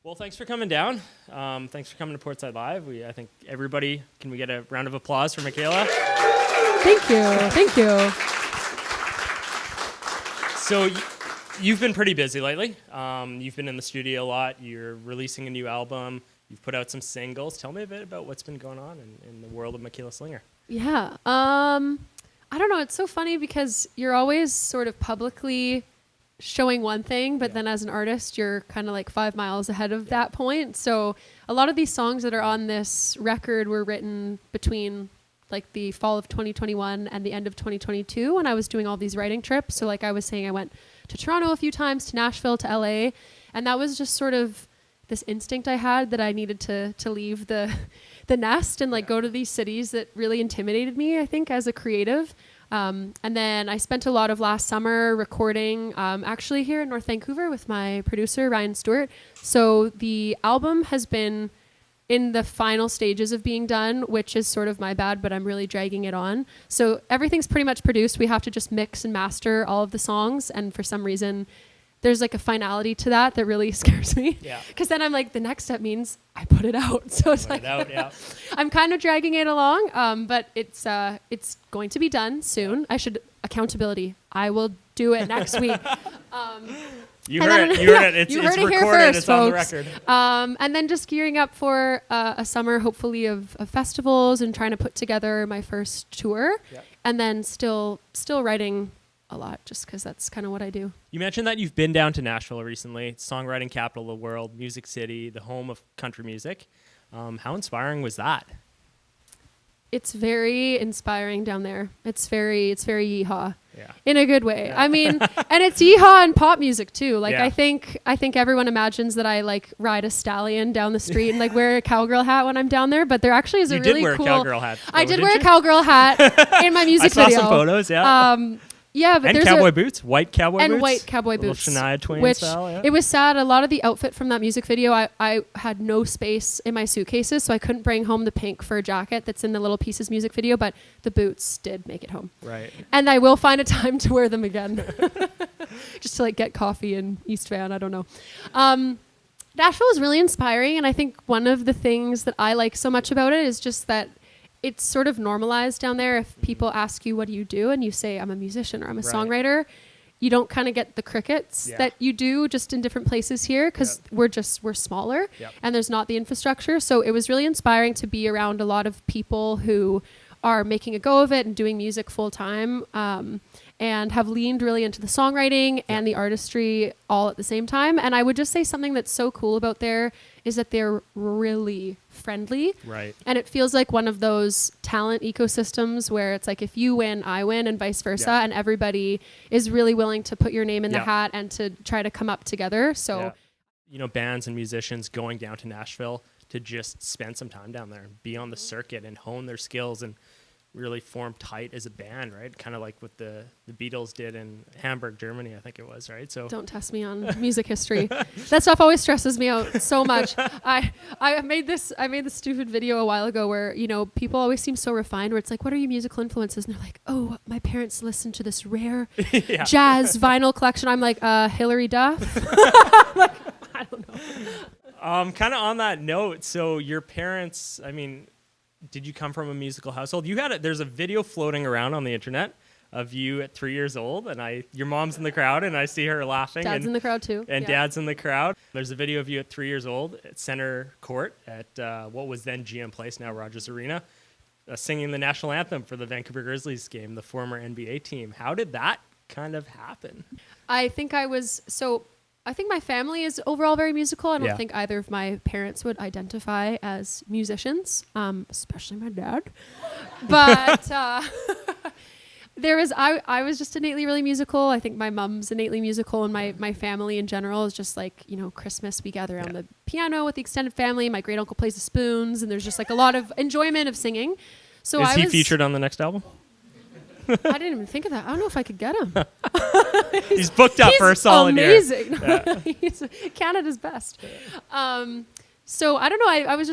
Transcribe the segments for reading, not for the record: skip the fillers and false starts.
Well, thanks for coming down. Thanks for coming to Portside Live. I think everybody, can we get a round of applause for Michaela? Thank you. So you've been pretty busy lately. You've been in the studio a lot. You're releasing a new album. You've put out some singles. Tell me a bit about what's been going on in the world of Michaela Slinger. Yeah. I don't know. It's so funny because you're always sort of publicly showing one thing, but then as an artist, you're kind of like 5 miles ahead of that point. So a lot of these songs that are on this record were written between like the fall of 2021 and the end of 2022 when I was doing all these writing trips. So like I was saying, I went to Toronto a few times, to Nashville, to LA. And that was just sort of this instinct I had that I needed to leave the nest and like go to these cities that really intimidated me, I think, as a creative. And then I spent a lot of last summer recording actually here in North Vancouver with my producer, Ryan Stewart. So the album has been in the final stages of being done, which is sort of my bad, but I'm really dragging it on. So everything's pretty much produced. We have to just mix and master all of the songs. And for some reason, there's like a finality to that really scares me. Yeah. Because then I'm like, the next step means I put it out. So it's like, I'm kind of dragging it along, but it's going to be done soon. Yeah. Accountability. I will do it next week. You heard it. It's recorded. Here first, it's folks. on the record. And then just gearing up for a summer, hopefully, of festivals and trying to put together my first tour. Yep. And then still writing a lot, just because that's kind of what I do. You mentioned that you've been down to Nashville recently, songwriting capital of the world, Music City, the home of country music. How inspiring was that? It's very inspiring down there. It's very yeehaw. Yeah. In a good way. Yeah. I mean, and it's yeehaw and pop music too. Like yeah. I think everyone imagines that I like ride a stallion down the street and like wear a cowgirl hat when I'm down there, but there actually is a really cool. You did wear a cowgirl hat. I did wear a cowgirl hat in my music video. I saw some photos. Yeah. Yeah, but and cowboy boots, white cowboy boots, and white cowboy boots. Little Shania Twain which style. Yeah. It was sad. A lot of the outfit from that music video, I had no space in my suitcases, so I couldn't bring home the pink fur jacket that's in the Little Pieces music video. But the boots did make it home. Right. And I will find a time to wear them again, just to like get coffee in East Van. I don't know. Nashville is really inspiring, and I think one of the things that I like so much about it is just that it's sort of normalized down there. If people ask you, what do you do? And you say, I'm a musician or I'm a songwriter, you don't kind of get the crickets that you do just in different places here because we're smaller and there's not the infrastructure. So it was really inspiring to be around a lot of people who are making a go of it and doing music full time and have leaned really into the songwriting and the artistry all at the same time. And I would just say something that's so cool about there is that they're really friendly. Right. And it feels like one of those talent ecosystems where it's like if you win, I win and vice versa. And everybody is really willing to put your name in the hat and to try to come up together. So, you know, bands and musicians going down to Nashville to just spend some time down there, be on the circuit and hone their skills and really form tight as a band, right? Kind of like what the Beatles did in Hamburg, Germany, I think it was, right? So don't test me on music history. That stuff always stresses me out so much. I made this stupid video a while ago where, you know, people always seem so refined where it's like, what are your musical influences? And they're like, oh, my parents listened to this rare jazz vinyl collection. I'm like, Hillary Duff. Like, I don't know. Kind of on that note, so your parents, I mean, did you come from a musical household? There's a video floating around on the internet of you at 3 years old, and your mom's in the crowd, and I see her laughing. Dad's in the crowd too. And Dad's in the crowd. There's a video of you at 3 years old at center court at what was then GM Place, now Rogers Arena, singing the national anthem for the Vancouver Grizzlies game, the former NBA team. How did that kind of happen? I think my family is overall very musical. I don't think either of my parents would identify as musicians, especially my dad. But I was just innately really musical. I think my mom's innately musical, and my family in general is just like, you know, Christmas, we gather around the piano with the extended family. My great uncle plays the spoons, and there's just like a lot of enjoyment of singing. So Is he featured on the next album? I didn't even think of that. I don't know if I could get him. He's booked up for a solid year. Amazing. He's Canada's best. So I don't know. I was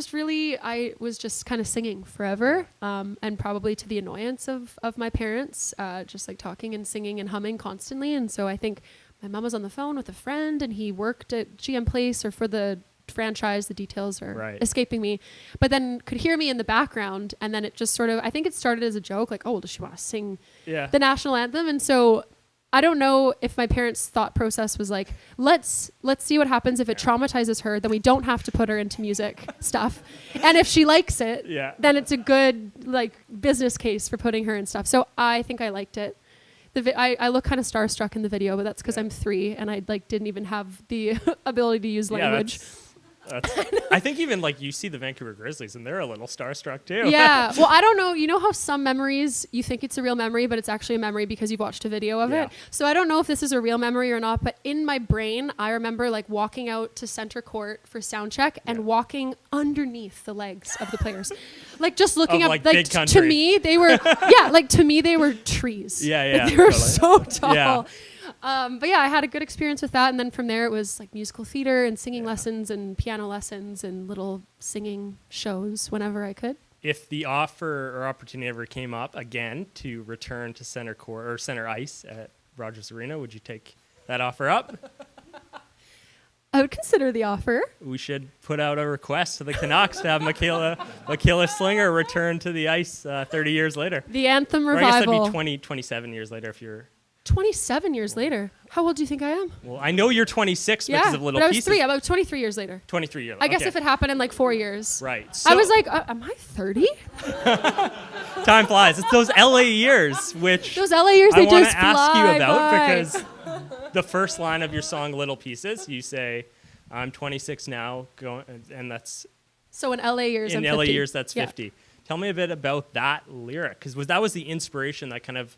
just kind of singing forever, and probably to the annoyance of my parents, just like talking and singing and humming constantly. And so I think my mom was on the phone with a friend, and he worked at GM Place or for the franchise. The details are Right. escaping me, but then could hear me in the background. And then it just sort of, I think it started as a joke, like, oh, does she want to sing the national anthem? And so I don't know if my parents' thought process was like, let's see what happens if it traumatizes her, then we don't have to put her into music stuff. And if she likes it, then it's a good like business case for putting her in stuff. So I think I liked it. I look kind of starstruck in the video, but that's because I'm 3 and I like didn't even have the ability to use language. I think even like you see the Vancouver Grizzlies and they're a little starstruck too. Yeah. Well, I don't know. You know how some memories you think it's a real memory, but it's actually a memory because you've watched a video of it. So I don't know if this is a real memory or not, but in my brain, I remember like walking out to center court for sound check and walking underneath the legs of the players. Like just looking up, like to me, they were, to me, they were trees. Like, they were so tall. Yeah. But yeah, I had a good experience with that. And then from there, it was like musical theater and singing lessons and piano lessons and little singing shows whenever I could. If the offer or opportunity ever came up again to return to center court or center ice at Rogers Arena, would you take that offer up? I would consider the offer. We should put out a request to the Canucks to have Michaela Slinger return to the ice 30 years later. The anthem revival. Or I guess that'd be 27 years later if you're... 27 years later. How old do you think I am? Well, I know you're 26 because of Little but Pieces. I was 3. About 23 years later. 23 years. I guess if it happened in like 4 years. Right. So I was like, am I 30? Time flies. It's those LA years, which those LA years they just fly I want to ask you about by. because the first line of your song, Little Pieces, you say, I'm 26 now, and that's... So in LA years, in I'm 50. LA years, that's 50. Tell me a bit about that lyric, because that was the inspiration that kind of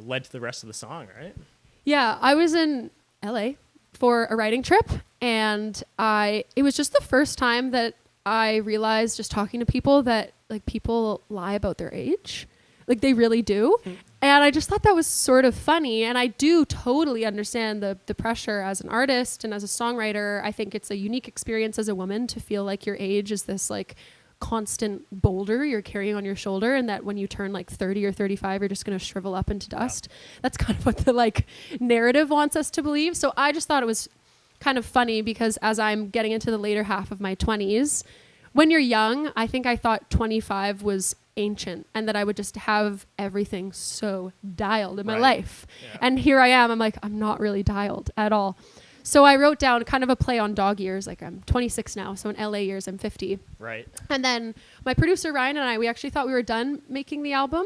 led to the rest of the song, right? Yeah, I was in LA for a writing trip, and it was just the first time that I realized, just talking to people, that like people lie about their age. Like they really do. And I just thought that was sort of funny. And I do totally understand the pressure as an artist and as a songwriter. I think it's a unique experience as a woman to feel like your age is this like constant boulder you're carrying on your shoulder, and that when you turn like 30 or 35, you're just going to shrivel up into dust. That's kind of what the like narrative wants us to believe. So I just thought it was kind of funny because as I'm getting into the later half of my 20s, when you're young, I think I thought 25 was ancient and that I would just have everything so dialed in my life. Yeah. And here I am, I'm like, I'm not really dialed at all. So I wrote down kind of a play on dog years, like I'm 26 now, so in LA years I'm 50. Right. And then my producer Ryan and I, we actually thought we were done making the album.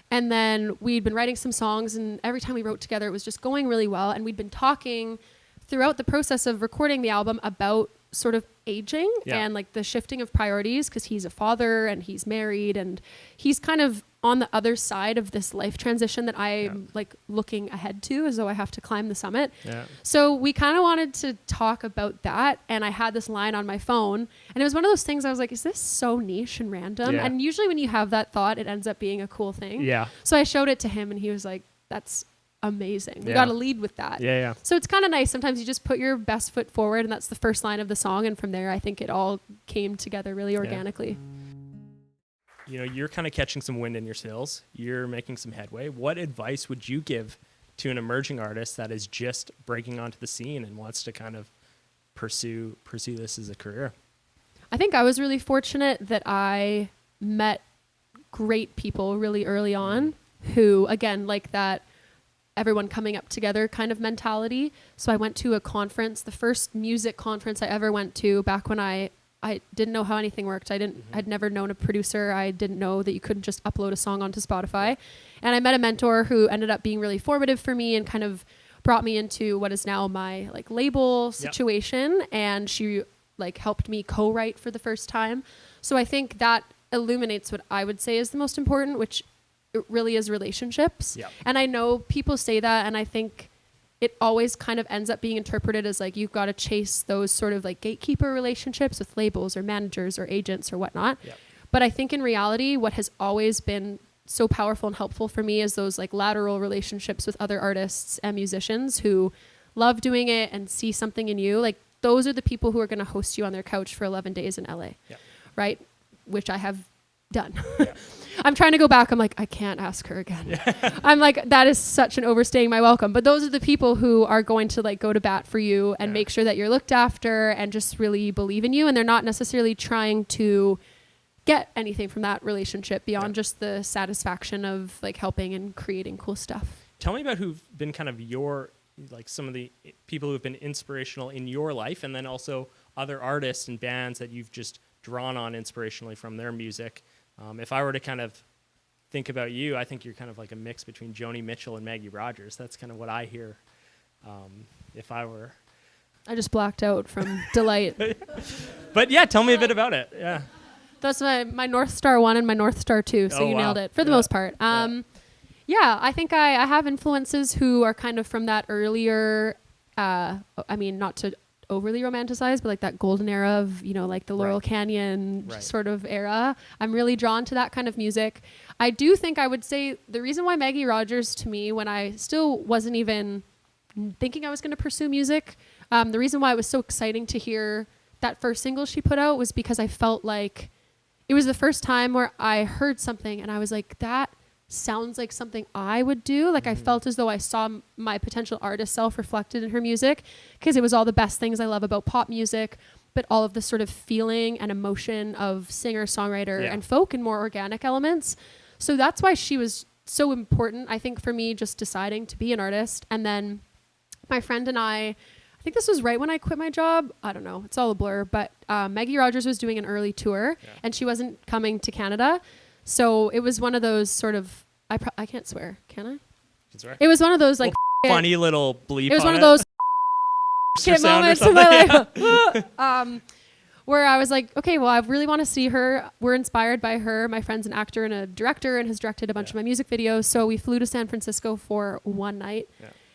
And then we'd been writing some songs, and every time we wrote together, it was just going really well. And we'd been talking throughout the process of recording the album about sort of aging and like the shifting of priorities, because he's a father and he's married and he's kind of on the other side of this life transition that I'm like looking ahead to, as though I have to climb the summit. Yeah. So we kind of wanted to talk about that, and I had this line on my phone, and it was one of those things I was like, is this so niche and random? Yeah. And usually when you have that thought, it ends up being a cool thing. Yeah. So I showed it to him and he was like, that's amazing. We got to lead with that. Yeah, yeah. So it's kind of nice. Sometimes you just put your best foot forward, and that's the first line of the song. And from there, I think it all came together really organically. You know, you're kind of catching some wind in your sails. You're making some headway. What advice would you give to an emerging artist that is just breaking onto the scene and wants to kind of pursue this as a career? I think I was really fortunate that I met great people really early on who, again, like that everyone coming up together kind of mentality. So I went to a conference, the first music conference I ever went to back when I didn't know how anything worked. I'd never known a producer. I didn't know that you couldn't just upload a song onto Spotify. And I met a mentor who ended up being really formative for me and kind of brought me into what is now my like label situation. And she like helped me co-write for the first time. So I think that illuminates what I would say is the most important, which it really is relationships. Yep. And I know people say that, and I think it always kind of ends up being interpreted as like you've got to chase those sort of like gatekeeper relationships with labels or managers or agents or whatnot. Yep. But I think in reality, what has always been so powerful and helpful for me is those like lateral relationships with other artists and musicians who love doing it and see something in you. Like those are the people who are going to host you on their couch for 11 days in LA, right? Which I have done. I'm trying to go back. I'm like, I can't ask her again. I'm like, that is such an overstaying my welcome. But those are the people who are going to like go to bat for you and make sure that you're looked after and just really believe in you. And they're not necessarily trying to get anything from that relationship beyond just the satisfaction of like helping and creating cool stuff. Tell me about who've been kind of your, like some of the people who've been inspirational in your life, and then also other artists and bands that you've just drawn on inspirationally from their music. If I were to kind of think about you, I think you're kind of like a mix between Joni Mitchell and Maggie Rogers. That's kind of what I hear. If I were... I just blacked out from delight. But yeah, tell me a bit about it. Yeah. That's my North Star 1 and my North Star 2. So you nailed it for the most part. Yeah, I think I have influences who are kind of from that earlier, I mean, not to overly romanticize, but like that golden era of, you know, like the Laurel Canyon sort of era. I'm really drawn to that kind of music. I do think I would say the reason why Maggie Rogers to me, when I still wasn't even thinking I was going to pursue music, the reason why it was so exciting to hear that first single she put out was because I felt like it was the first time where I heard something and I was like, that sounds like something I would do. Like I felt as though I saw my potential artist self reflected in her music, because it was all the best things I love about pop music, but all of the sort of feeling and emotion of singer, songwriter, and folk and more organic elements. So that's why she was so important, I think, for me just deciding to be an artist. And then my friend and I think this was right when I quit my job. I don't know. It's all a blur. But Maggie Rogers was doing an early tour and she wasn't coming to Canada. So it was one of those sort of, I can't swear. Can I? You can swear. It was one of those like funny little bleep. It was one of those moments in my life where I was like, okay, well, I really want to see her. We're inspired by her. My friend's an actor and a director and has directed a bunch of my music videos. So we flew to San Francisco for one night.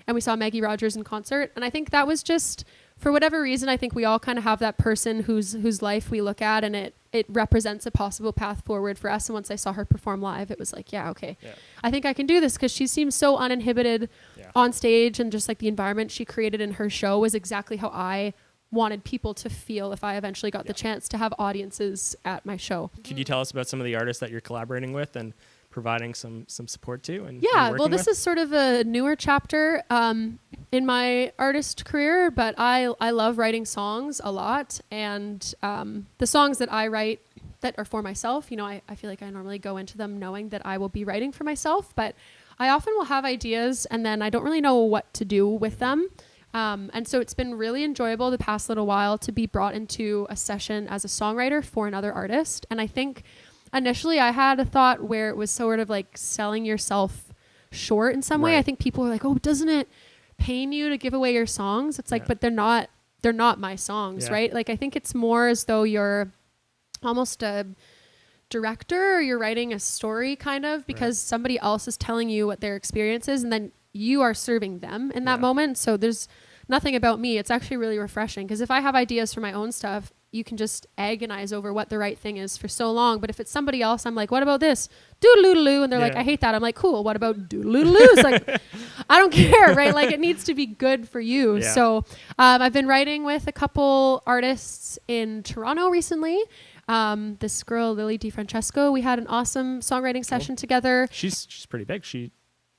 And we saw Maggie Rogers in concert. And I think that was just, for whatever reason, I think we all kind of have that person whose life we look at and it represents a possible path forward for us. And once I saw her perform live, it was like, okay, I think I can do this, because she seems so uninhibited on stage, and just like the environment she created in her show was exactly how I wanted people to feel if I eventually got the chance to have audiences at my show. Could you tell us about some of the artists that you're collaborating with and providing some support to? And well, this is sort of a newer chapter in my artist career, but I love writing songs a lot, and the songs that I write that are for myself, you know, I feel like I normally go into them knowing that I will be writing for myself, but I often will have ideas and then I don't really know what to do with them. And so it's been really enjoyable the past little while to be brought into a session as a songwriter for another artist. And I think initially I had a thought where it was sort of like selling yourself short in some way. I think people were like, oh, doesn't it pain you to give away your songs? It's like, but they're not my songs, right? Like, I think it's more as though you're almost a director, or you're writing a story kind of, because somebody else is telling you what their experience is, and then you are serving them in that moment. So there's nothing about me. It's actually really refreshing, because if I have ideas for my own stuff, you can just agonize over what the right thing is for so long. But if it's somebody else, I'm like, what about this? Doodle-doodle-oo. And they're like, I hate that. I'm like, cool. What about doodle-doodle-oo? It's like, I don't care, right? Like, it needs to be good for you. So I've been writing with a couple artists in Toronto recently. This girl, Lily DiFrancesco, we had an awesome songwriting session together. She's pretty big. She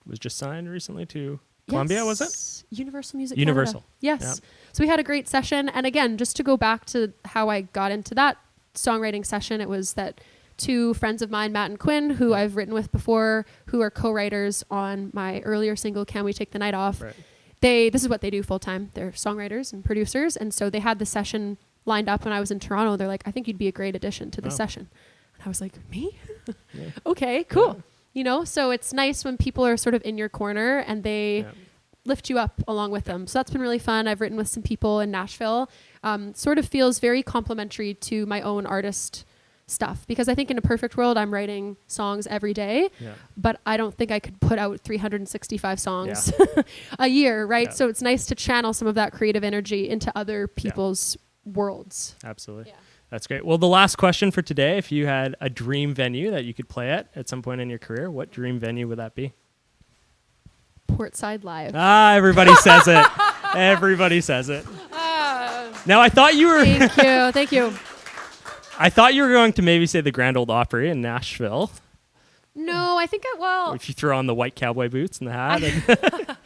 was just signed recently to Columbia, was it? Universal Music Universal. Canada. Yes. So we had a great session. And again, just to go back to how I got into that songwriting session, it was that two friends of mine, Matt and Quinn, who I've written with before, who are co-writers on my earlier single, Can We Take the Night Off? This is what they do full time. They're songwriters and producers. And so they had the session lined up when I was in Toronto. They're like, I think you'd be a great addition to the session. And I was like, me? Okay, cool. You know, so it's nice when people are sort of in your corner and they lift you up along with them. So that's been really fun. I've written with some people in Nashville. Sort of feels very complementary to my own artist stuff, because I think in a perfect world, I'm writing songs every day, but I don't think I could put out 365 songs a year, right? So it's nice to channel some of that creative energy into other people's worlds. Absolutely. That's great. Well, the last question for today, if you had a dream venue that you could play at some point in your career, what dream venue would that be? Portside Live. Everybody says it. Everybody says it. Now, I thought you were... Thank you. I thought you were going to maybe say the Grand Ole Opry in Nashville, No, I think If you throw on the white cowboy boots and the hat.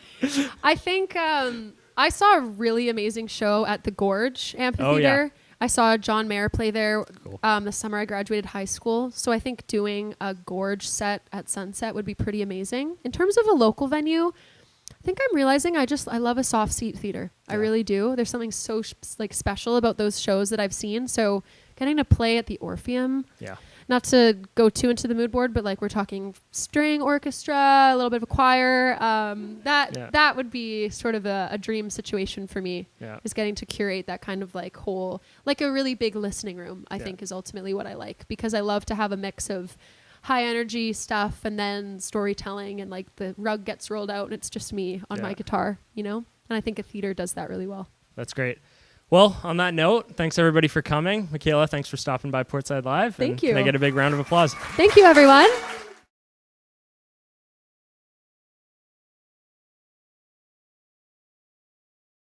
I think I saw a really amazing show at the Gorge Amphitheater. I saw John Mayer play there the summer I graduated high school. So I think doing a Gorge set at Sunset would be pretty amazing. In terms of a local venue, I think I'm realizing I love a soft seat theater. I really do. There's something so special about those shows that I've seen. So getting to play at the Orpheum. Yeah. Not to go too into the mood board, but like we're talking string orchestra, a little bit of a choir. That would be sort of a dream situation for me. Yeah. Is getting to curate that kind of like whole, like a really big listening room. I think is ultimately what I like, because I love to have a mix of high energy stuff and then storytelling, and like the rug gets rolled out and it's just me on my guitar, you know. And I think a theater does that really well. That's great. Well, on that note, thanks everybody for coming. Michaela, thanks for stopping by Portside Live. Thank you. Can I get a big round of applause? Thank you, everyone.